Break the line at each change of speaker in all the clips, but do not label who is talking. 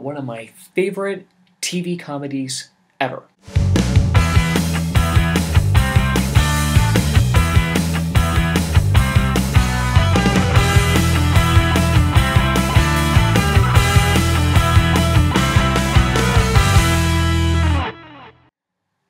One of my favorite TV comedies ever.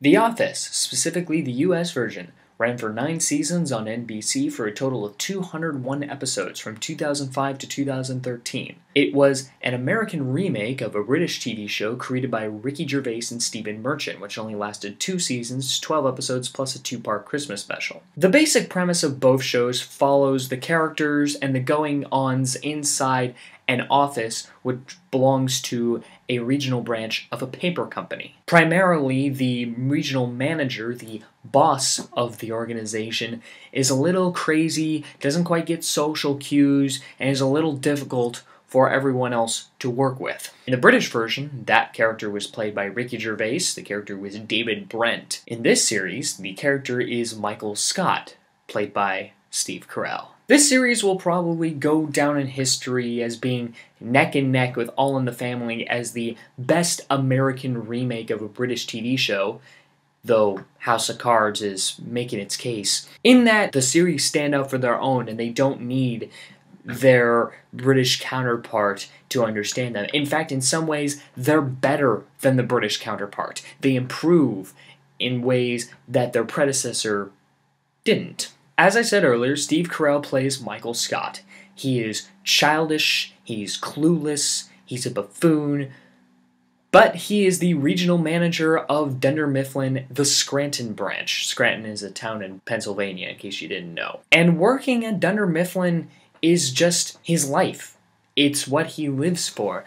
The Office, specifically the US version, ran for 9 seasons on NBC for a total of 201 episodes from 2005 to 2013. It was an American remake of a British TV show created by Ricky Gervais and Stephen Merchant, which only lasted 2 seasons, 12 episodes, plus a 2-part Christmas special. The basic premise of both shows follows the characters and the going-ons inside an office which belongs to a regional branch of a paper company. Primarily, the regional manager, the boss of the organization, is a little crazy, doesn't quite get social cues, and is a little difficult for everyone else to work with. In the British version, that character was played by Ricky Gervais, the character was David Brent. In this series, the character is Michael Scott, played by Steve Carell. This series will probably go down in history as being neck and neck with All in the Family as the best American remake of a British TV show, though House of Cards is making its case, in that the series stand out for their own and they don't need their British counterpart to understand them. In fact, in some ways, they're better than the British counterpart. They improve in ways that their predecessor didn't. As I said earlier, Steve Carell plays Michael Scott. He is childish, he's clueless, he's a buffoon, but he is the regional manager of Dunder Mifflin, the Scranton branch. Scranton is a town in Pennsylvania, in case you didn't know. And working at Dunder Mifflin is just his life. It's what he lives for,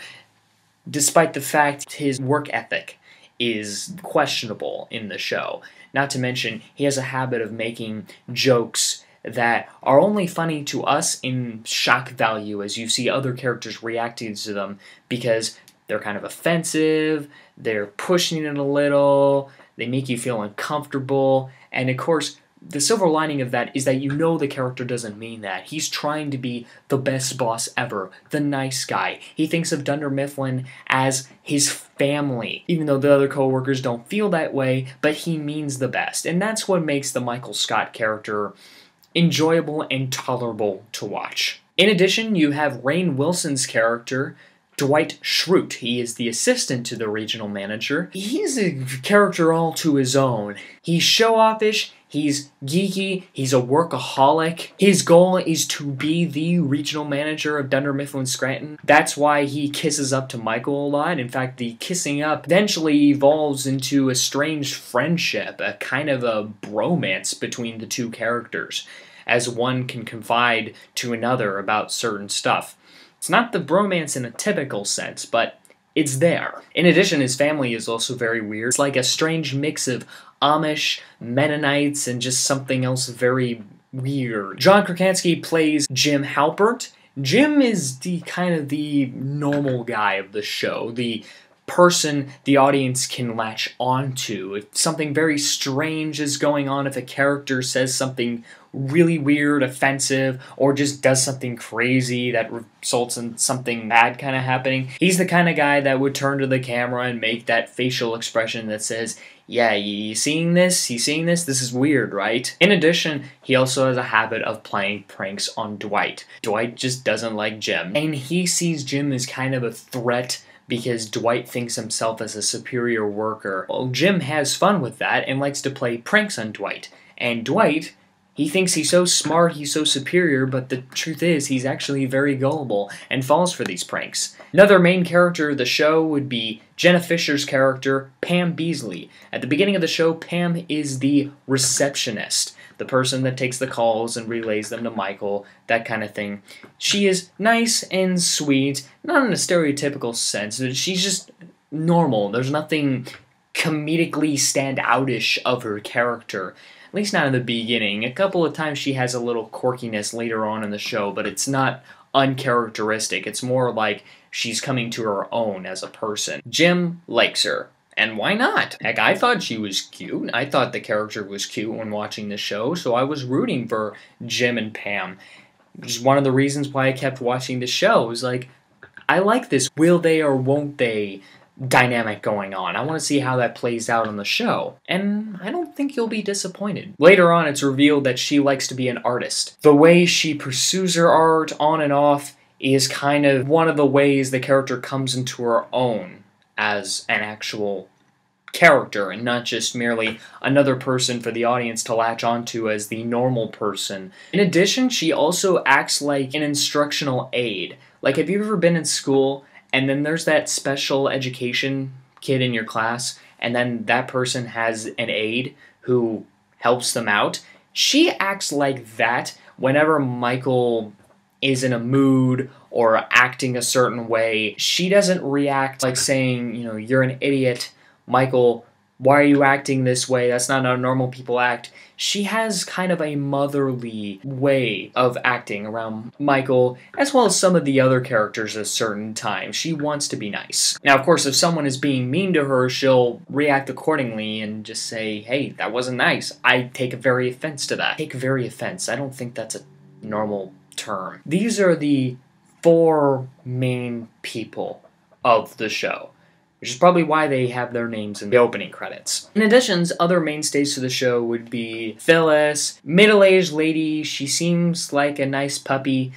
despite the fact his work ethic is questionable in the show. Not to mention, he has a habit of making jokes that are only funny to us in shock value as you see other characters reacting to them because they're kind of offensive, they're pushing it a little, they make you feel uncomfortable, and of course, the silver lining of that is that you know the character doesn't mean that. He's trying to be the best boss ever, the nice guy. He thinks of Dunder Mifflin as his family, even though the other co-workers don't feel that way, but he means the best. And that's what makes the Michael Scott character enjoyable and tolerable to watch. In addition, you have Rainn Wilson's character, Dwight Schrute. He is the assistant to the regional manager. He's a character all to his own. He's show-offish, he's geeky, he's a workaholic. His goal is to be the regional manager of Dunder Mifflin Scranton. That's why he kisses up to Michael a lot. In fact, the kissing up eventually evolves into a strange friendship, a kind of a bromance between the two characters, as one can confide to another about certain stuff. It's not the bromance in a typical sense, but it's there. In addition, his family is also very weird. It's like a strange mix of Amish, Mennonites, and just something else very weird. John Krasinski plays Jim Halpert. Jim is the kind of the normal guy of the show, the person the audience can latch onto. If something very strange is going on, if a character says something really weird, offensive, or just does something crazy that results in something bad kind of happening, he's the kind of guy that would turn to the camera and make that facial expression that says, yeah, you seeing this? You seeing this? This is weird, right? In addition, he also has a habit of playing pranks on Dwight. Dwight just doesn't like Jim, and he sees Jim as kind of a threat because Dwight thinks himself as a superior worker. Well, Jim has fun with that and likes to play pranks on Dwight. And Dwight, he thinks he's so smart, he's so superior, but the truth is he's actually very gullible and falls for these pranks. Another main character of the show would be Jenna Fischer's character, Pam Beasley. At the beginning of the show, Pam is the receptionist, the person that takes the calls and relays them to Michael, that kind of thing. She is nice and sweet, not in a stereotypical sense, but she's just normal. There's nothing comedically stand-outish of her character. At least not in the beginning. A couple of times she has a little quirkiness later on in the show, but it's not uncharacteristic. It's more like she's coming to her own as a person. Jim likes her. And why not? Heck, I thought she was cute. I thought the character was cute when watching the show, so I was rooting for Jim and Pam. Which is one of the reasons why I kept watching the show. It was like, I like this will they or won't they dynamic going on. I want to see how that plays out on the show, and I don't think you'll be disappointed. Later on, it's revealed that she likes to be an artist. The way she pursues her art on and off is kind of one of the ways the character comes into her own as an actual character and not just merely another person for the audience to latch onto as the normal person. In addition, she also acts like an instructional aid. Like, have you ever been in school and then there's that special education kid in your class and then that person has an aide who helps them out? She acts like that whenever Michael is in a mood or acting a certain way. She doesn't react like saying, you know, you're an idiot, Michael, why are you acting this way? That's not how normal people act. She has kind of a motherly way of acting around Michael, as well as some of the other characters at certain times. She wants to be nice. Now, of course, if someone is being mean to her, she'll react accordingly and just say, hey, that wasn't nice. I take very offense to that. Take very offense. I don't think that's a normal term. These are the 4 main people of the show, which is probably why they have their names in the opening credits. In addition, other mainstays to the show would be Phyllis, middle-aged lady. She seems like a nice puppy.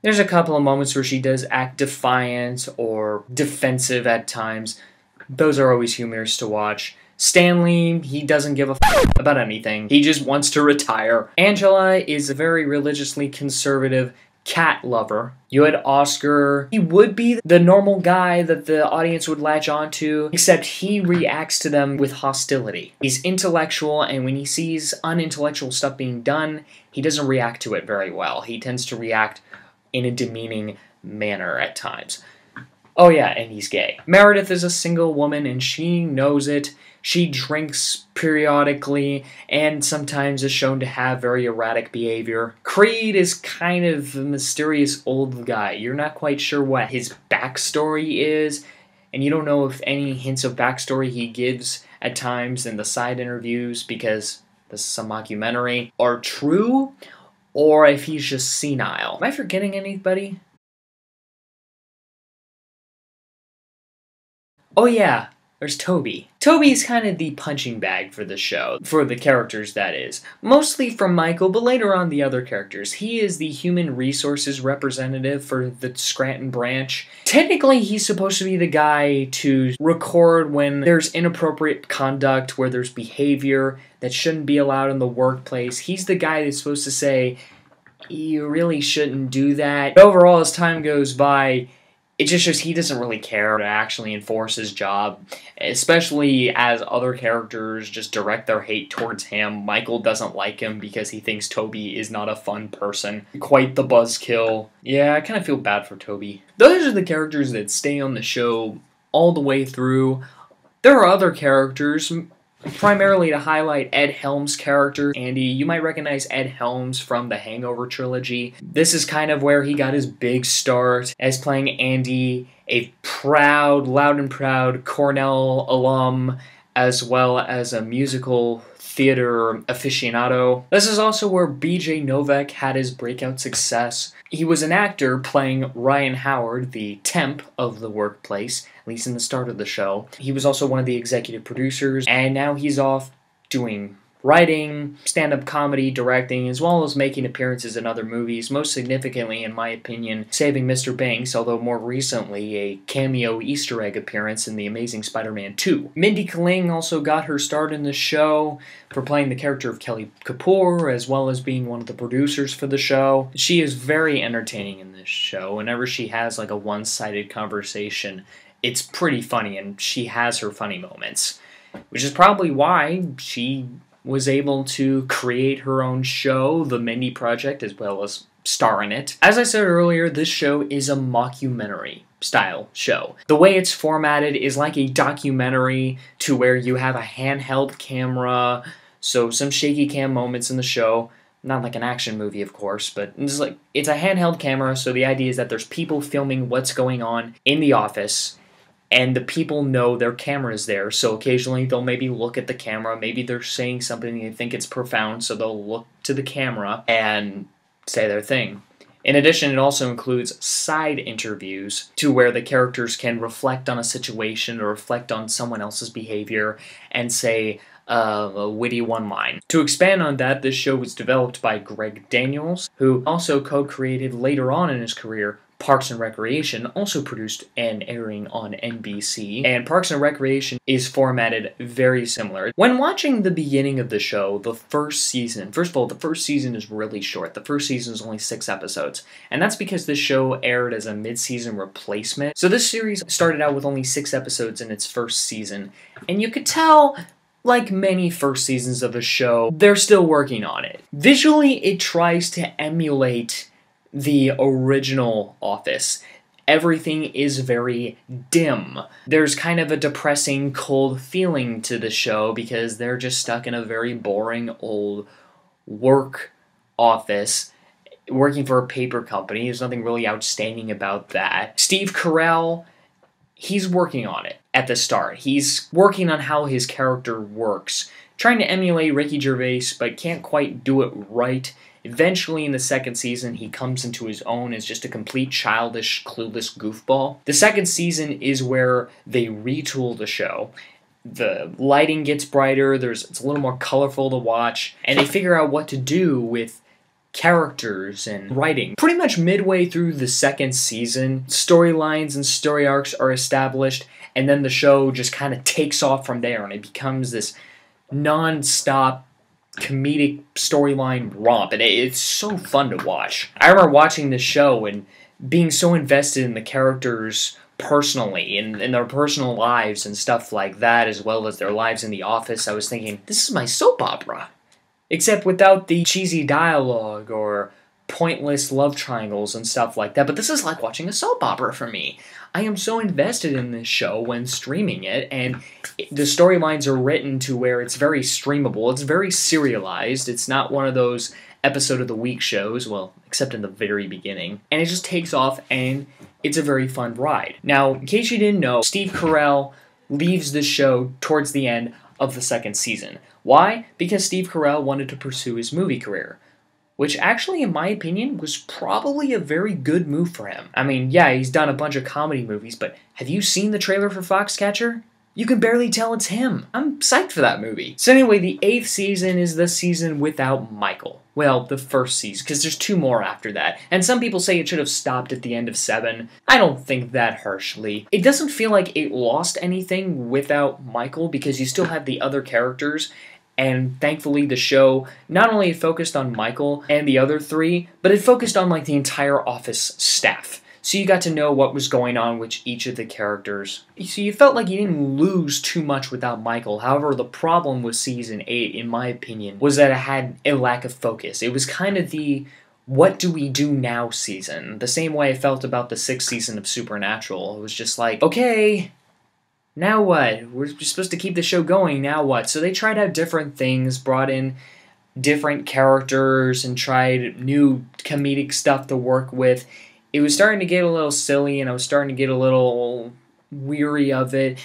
There's a couple of moments where she does act defiant or defensive at times. Those are always humorous to watch. Stanley, he doesn't give a about anything. He just wants to retire. Angela is a very religiously conservative cat lover. You had Oscar. He would be the normal guy that the audience would latch onto, except he reacts to them with hostility. He's intellectual, and when he sees unintellectual stuff being done, he doesn't react to it very well. He tends to react in a demeaning manner at times. Oh yeah, and he's gay. Meredith is a single woman, and she knows it. She drinks periodically, and sometimes is shown to have very erratic behavior. Creed is kind of a mysterious old guy. You're not quite sure what his backstory is, and you don't know if any hints of backstory he gives at times in the side interviews, because this is a mockumentary, are true, or if he's just senile. Am I forgetting anybody? Oh yeah, there's Toby. Toby's kind of the punching bag for the show, for the characters that is. Mostly from Michael, but later on the other characters. He is the human resources representative for the Scranton branch. Technically, he's supposed to be the guy to record when there's inappropriate conduct, where there's behavior that shouldn't be allowed in the workplace. He's the guy that's supposed to say, you really shouldn't do that. But overall, as time goes by, it just shows he doesn't really care to actually enforce his job, especially as other characters just direct their hate towards him. Michael doesn't like him because he thinks Toby is not a fun person. Quite the buzzkill. Yeah, I kind of feel bad for Toby. Those are the characters that stay on the show all the way through. There are other characters, primarily to highlight Ed Helms' character, Andy. You might recognize Ed Helms from the Hangover trilogy. This is kind of where he got his big start as playing Andy, a proud, loud and proud Cornell alum, as well as a musical theater aficionado. This is also where B.J. Novak had his breakout success. He was an actor playing Rainn Howard, the temp of the workplace, at least in the start of the show. He was also one of the executive producers, and now he's off doing writing, stand-up comedy, directing, as well as making appearances in other movies, most significantly, in my opinion, Saving Mr. Banks, although more recently a cameo Easter egg appearance in The Amazing Spider-Man 2. Mindy Kaling also got her start in the show for playing the character of Kelly Kapoor, as well as being one of the producers for the show. She is very entertaining in this show. Whenever she has like a one-sided conversation, it's pretty funny, and she has her funny moments, which is probably why she was able to create her own show, The Mindy Project, as well as star in it. As I said earlier, this show is a mockumentary style show. The way it's formatted is like a documentary, to where you have a handheld camera, so some shaky cam moments in the show. Not like an action movie, of course, but it's a handheld camera, so the idea is that there's people filming what's going on in the office, and the people know their camera's there, so occasionally they'll maybe look at the camera, maybe they're saying something they think it's profound, so they'll look to the camera and say their thing. In addition, it also includes side interviews to where the characters can reflect on a situation or reflect on someone else's behavior and say a witty one-line. To expand on that, this show was developed by Greg Daniels, who also co-created later on in his career Parks and Recreation, also produced and airing on NBC, and Parks and Recreation is formatted very similar. When watching the beginning of the show, the first season, first of all, the first season is really short. The first season is only 6 episodes, and that's because this show aired as a mid-season replacement. So this series started out with only 6 episodes in its first season, and you could tell, like many first seasons of a show, they're still working on it. Visually, it tries to emulate the original Office. Everything is very dim. There's kind of a depressing, cold feeling to the show because they're just stuck in a very boring old work office working for a paper company. There's nothing really outstanding about that. Steve Carell, he's working on it at the start. He's working on how his character works, trying to emulate Ricky Gervais, but can't quite do it right. Eventually, in the second season, he comes into his own as just a complete childish, clueless goofball. The second season is where they retool the show. The lighting gets brighter, it's a little more colorful to watch, and they figure out what to do with characters and writing. Pretty much midway through the second season, storylines and story arcs are established, and then the show just kind of takes off from there, and it becomes this non-stop comedic storyline romp, and it's so fun to watch. I remember watching this show and being so invested in the characters personally, in their personal lives and stuff like that, as well as their lives in the office. I was thinking, this is my soap opera, except without the cheesy dialogue or pointless love triangles and stuff like that, but this is like watching a soap opera for me. I am so invested in this show when streaming it, and the storylines are written to where it's very streamable, it's very serialized, it's not one of those episode of the week shows, well, except in the very beginning, and it just takes off, and it's a very fun ride. Now, in case you didn't know, Steve Carell leaves the show towards the end of the second season. Why? Because Steve Carell wanted to pursue his movie career, which actually, in my opinion, was probably a very good move for him. I mean, yeah, he's done a bunch of comedy movies, but have you seen the trailer for Foxcatcher? You can barely tell it's him. I'm psyched for that movie. So anyway, the 8th season is the season without Michael. Well, the first season, because there's 2 more after that. And some people say it should have stopped at the end of 7. I don't think that harshly. It doesn't feel like it lost anything without Michael, because you still have the other characters. And thankfully, the show not only focused on Michael and the other 3, but it focused on like the entire office staff. So you got to know what was going on with each of the characters. So you felt like you didn't lose too much without Michael. However, the problem with Season 8, in my opinion, was that it had a lack of focus. It was kind of the what do we do now season. The same way I felt about the 6th season of Supernatural. It was just like, okay, now what? We're supposed to keep the show going, now what? So they tried out different things, brought in different characters, and tried new comedic stuff to work with. It was starting to get a little silly, and I was starting to get a little weary of it.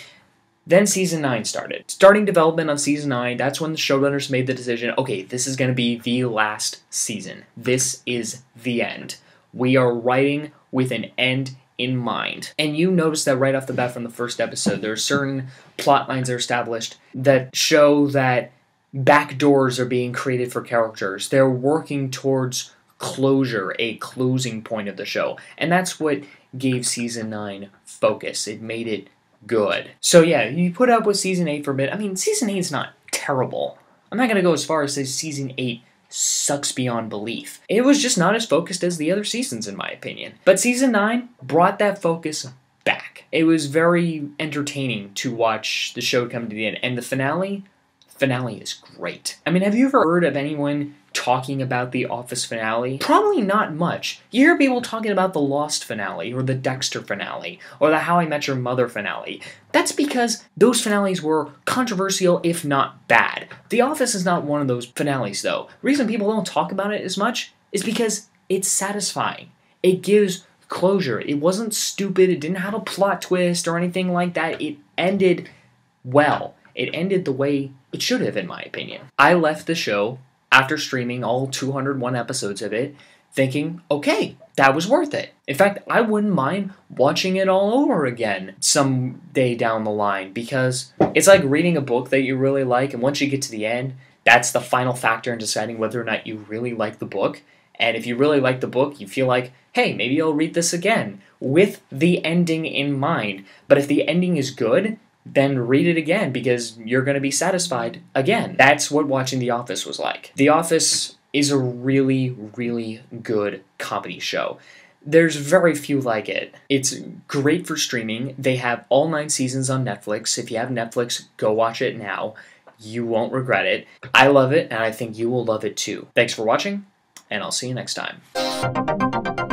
Then Season 9 started. Starting development on Season 9, that's when the showrunners made the decision, okay, this is going to be the last season. This is the end. We are writing with an end in mind. And you notice that right off the bat from the first episode, there are certain plot lines that are established that show that backdoors are being created for characters. They're working towards closure, a closing point of the show. And that's what gave Season 9 focus. It made it good. So yeah, you put up with Season 8 for a bit. I mean, Season 8 is not terrible. I'm not going to go as far as say Season 8 sucks beyond belief. It was just not as focused as the other seasons, in my opinion. But Season 9 brought that focus back. It was very entertaining to watch the show come to the end. And the finale is great. I mean, have you ever heard of anyone talking about the Office finale? Probably not much. You hear people talking about the Lost finale, or the Dexter finale, or the How I Met Your Mother finale. That's because those finales were controversial, if not bad. The Office is not one of those finales, though. The reason people don't talk about it as much is because it's satisfying. It gives closure. It wasn't stupid. It didn't have a plot twist or anything like that. It ended well. It ended the way it should have, in my opinion. I left the show after streaming all 201 episodes of it, thinking, okay, that was worth it. In fact, I wouldn't mind watching it all over again someday down the line, because it's like reading a book that you really like, and once you get to the end, that's the final factor in deciding whether or not you really like the book. And if you really like the book, you feel like, hey, maybe I'll read this again with the ending in mind. But if the ending is good, then read it again because you're going to be satisfied again. That's what watching The Office was like. The Office is a really, really good comedy show. There's very few like it. It's great for streaming. They have all 9 seasons on Netflix. If you have Netflix, go watch it now. You won't regret it. I love it, and I think you will love it too. Thanks for watching, and I'll see you next time.